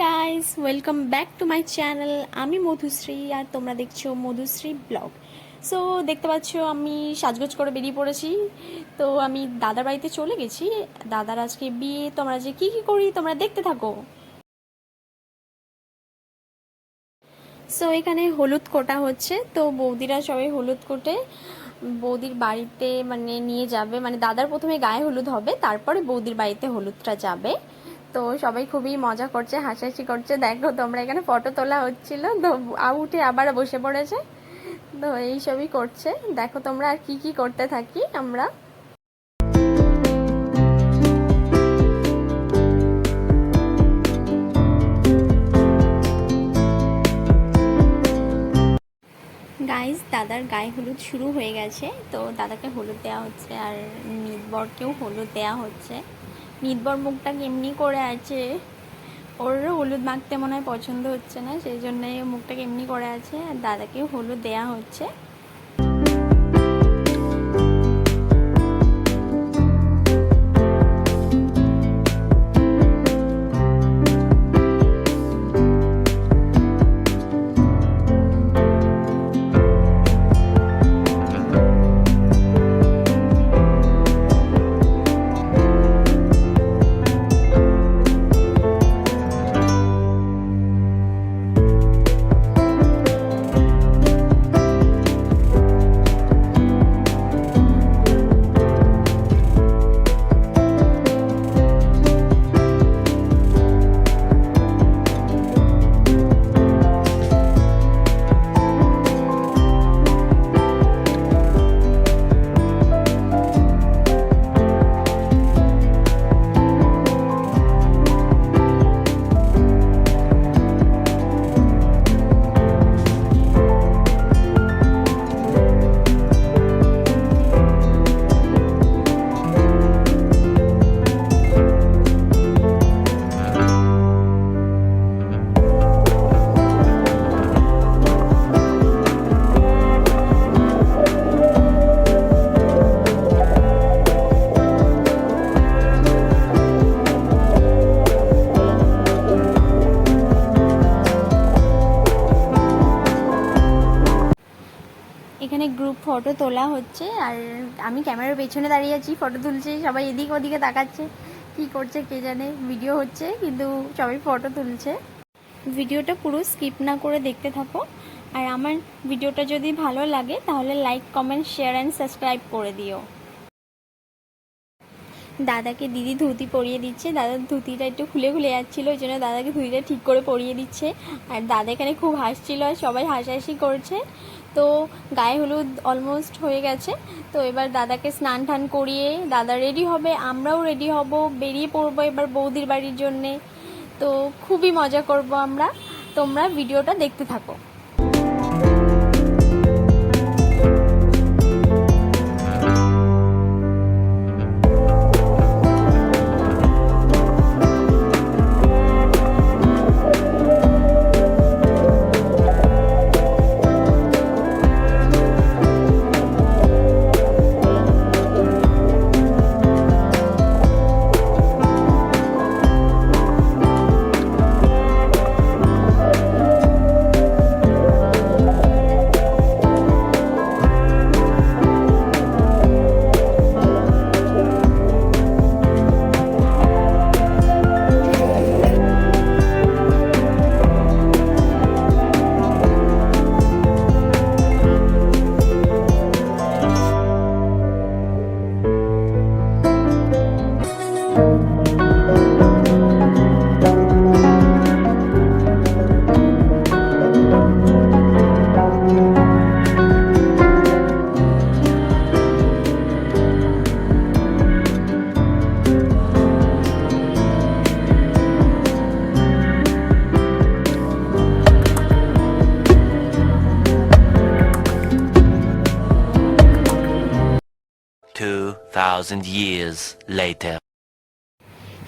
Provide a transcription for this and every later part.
Guys, welcome back to my channel. আমি মধুশ্রী আর তোমরা দেখছো মধুশ্রী ব্লগ। সো দেখতে পাচ্ছ আমি সাজগোজ করে বেরিয়ে পড়েছি। তো আমি দাদার বাড়িতে চলে গেছি। দাদার আজকে বিয়ে, তোমরা যে কি কি করি তোমরা দেখতে থাকো। সো এখানে হলুদ কোটা হচ্ছে, তো বৌদিরা সবাই হলুদ কোটে বৌদির বাড়িতে মানে নিয়ে যাবে, মানে দাদার প্রথমে গায়ে হলুদ হবে, তারপরে বৌদির বাড়িতে হলুদটা যাবে। তো সবাই খুবই মজা করছে, হাসাহাসি করছে। দেখো তোমরা, এখানে ফটো তোলা হচ্ছিল, তো উঠে আবার বসে পড়েছে। তো এইসবই করছে, দেখো তোমরা আর কি কি করতে থাকি আমরা। গাইস, দাদার গায়ে হলুদ শুরু হয়ে গেছে, তো দাদাকে হলুদ দেওয়া হচ্ছে আর মিতবরকেও হলুদ দেওয়া হচ্ছে। মিতবর মুখটা কেমনি করে আছে, ওর হলুদ মাখতে মনে হয় পছন্দ হচ্ছে না, সেই জন্য মুখটা কেমনি করে আছে। আর দাদাকেও হলুদ দেওয়া হচ্ছে। এখানে গ্রুপ ফটো তোলা হচ্ছে আর আমি ক্যামেরার পেছনে দাঁড়িয়ে আছি, ফটো তুলছি। সবাই এদিক ওদিকে তাকাচ্ছে, কি করছে কে জানে। ভিডিও হচ্ছে কিন্তু সবাই ফটো তুলছে। ভিডিওটা পুরো স্কিপ না করে দেখতে থাকো। আর আমার ভিডিওটা যদি ভালো লাগে তাহলে like, comment, share and subscribe করে দিও। দাদাকে দিদি ধুতি পরিয়ে দিচ্ছে। দাদার ধুতিটা একটু খুলে খুলে যাচ্ছিলো, ওই জন্য দাদাকে ধুতিটা ঠিক করে পরিয়ে দিচ্ছে। আর দাদা এখানে খুব হাসছিল আর সবাই হাসাহাসি করছে। তো গায়ে হলুদ অলমোস্ট হয়ে গেছে, তো এবার দাদাকে স্নান টান করিয়ে দাদা রেডি হবে, আমরাও রেডি হব, বেরিয়ে পড়বো এবার বৌদির বাড়ির জন্যে। তো খুবই মজা করব আমরা। তোমরা ভিডিওটা দেখতে থাকো। 2,000 years later.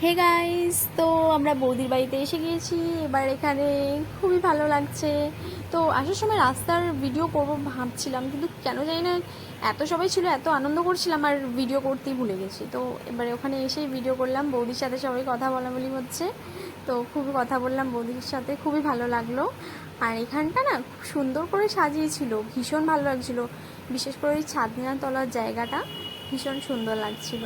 হে গাইস, তো আমরা বৌদির বাড়িতে এসে গিয়েছি। এবার এখানে খুবই ভালো লাগছে। তো আসার সময় রাস্তার ভিডিও করব ভাবছিলাম, কিন্তু কেন জানি না এত সবাই ছিল, এত আনন্দ করছিলাম আর ভিডিও করতেই ভুলে গেছি। তো এবারে ওখানে এসেই ভিডিও করলাম, বৌদির সাথে সবাই কথা বলাবলি হচ্ছে। তো খুবই কথা বললাম বৌদির সাথে, খুবই ভালো লাগলো। আর এখানটা না খুব সুন্দর করে সাজিয়েছিল, ভীষণ ভালো লাগছিল, বিশেষ করে ওই ছাদনা তলার জায়গাটা ভীষণ সুন্দর লাগছিল।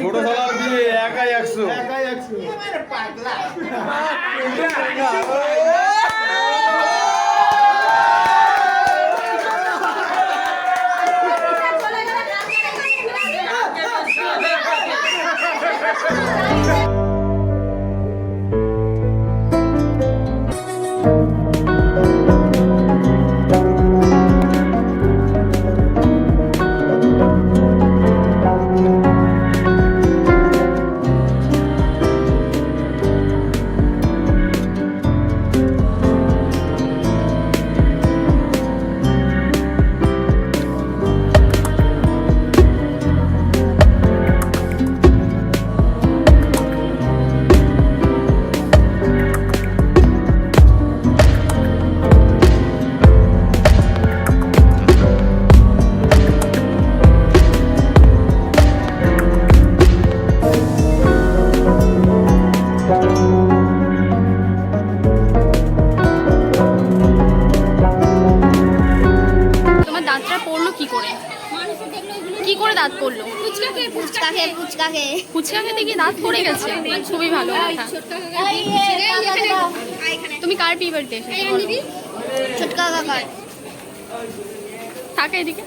ছোট শালার বিয়ে একাই 100 তোমার দাঁতটা পড়লো কি করে? কি করে দাঁত পড়লো? ফুচকা খেয়ে ফুচকা খেতে গিয়ে দাঁত পড়ে গেছে? খুবই ভালো কথা। তুমি কার বিয়ে বাড়িতে এসেছো? ছোটকা কাকার। থাকে এদিকে।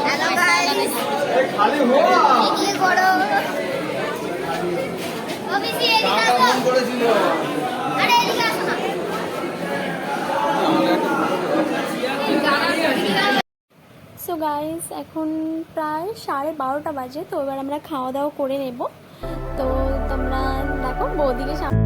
হ্যালো গাইস, কি করো? অবিসি এদিকে আসো। আরে এদিকে আসো না। সো গাইস, এখন প্রায় 12:30 বাজে। তো এবার আমরা খাওয়া দাওয়া করে নেব। তো তোমরা দেখো বৌদিকে সামনে